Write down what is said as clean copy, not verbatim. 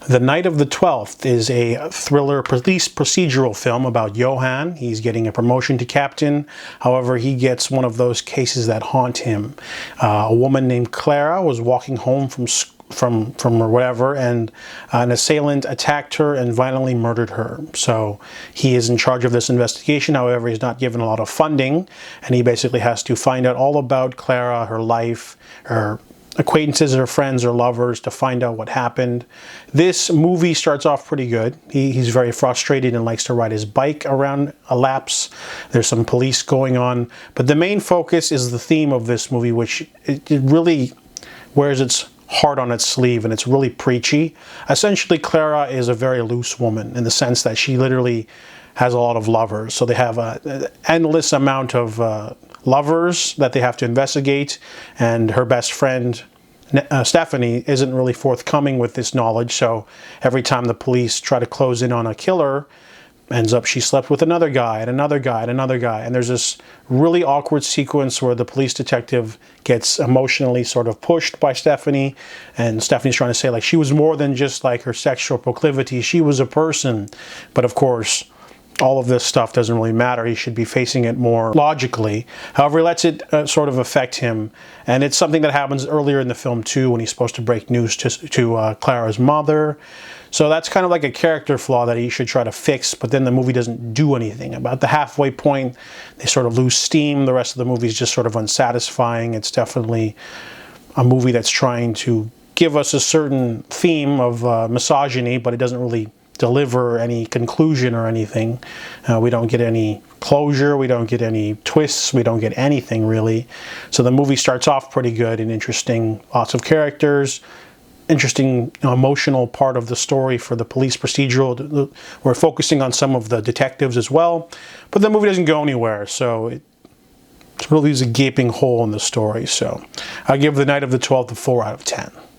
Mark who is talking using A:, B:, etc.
A: The Night of the 12th is a thriller police procedural film about Johan. He's getting a promotion to captain. However, he gets one of those cases that haunt him. A woman named Clara was walking home from or whatever, and an assailant attacked her and violently murdered her. So he is in charge of this investigation. However, he's not given a lot of funding, and he basically has to find out all about Clara, her life, her acquaintances or friends or lovers, to find out what happened. This movie starts off pretty good. He's very frustrated and likes to ride his bike around a laps. There's some police going on, but the main focus is the theme of this movie, which it really wears its heart on its sleeve, and it's really preachy. Essentially, Clara is a very loose woman in the sense that she literally has a lot of lovers. So they have an endless amount of lovers that they have to investigate, and her best friend Stephanie isn't really forthcoming with this knowledge. So every time the police try to close in on a killer, ends up she slept with another guy and another guy and another guy. And there's this really awkward sequence where the police detective gets emotionally sort of pushed by Stephanie, and Stephanie's trying to say like she was more than just like her sexual proclivity, she was a person. But of course, all of this stuff doesn't really matter. He should be facing it more logically. However, he lets it sort of affect him. And it's something that happens earlier in the film too, when he's supposed to break news to Clara's mother. So that's kind of like a character flaw that he should try to fix, but then the movie doesn't do anything. About the halfway point, they sort of lose steam. The rest of the movie is just sort of unsatisfying. It's definitely a movie that's trying to give us a certain theme of misogyny, but it doesn't really deliver any conclusion or anything. We don't get any closure, we don't get any twists, we don't get anything really. So the movie starts off pretty good and interesting, lots of characters, interesting emotional part of the story for the police procedural. We're focusing on some of the detectives as well, but the movie doesn't go anywhere, so it really leaves a gaping hole in the story. So I give The Night of the 12th a 4 out of 10.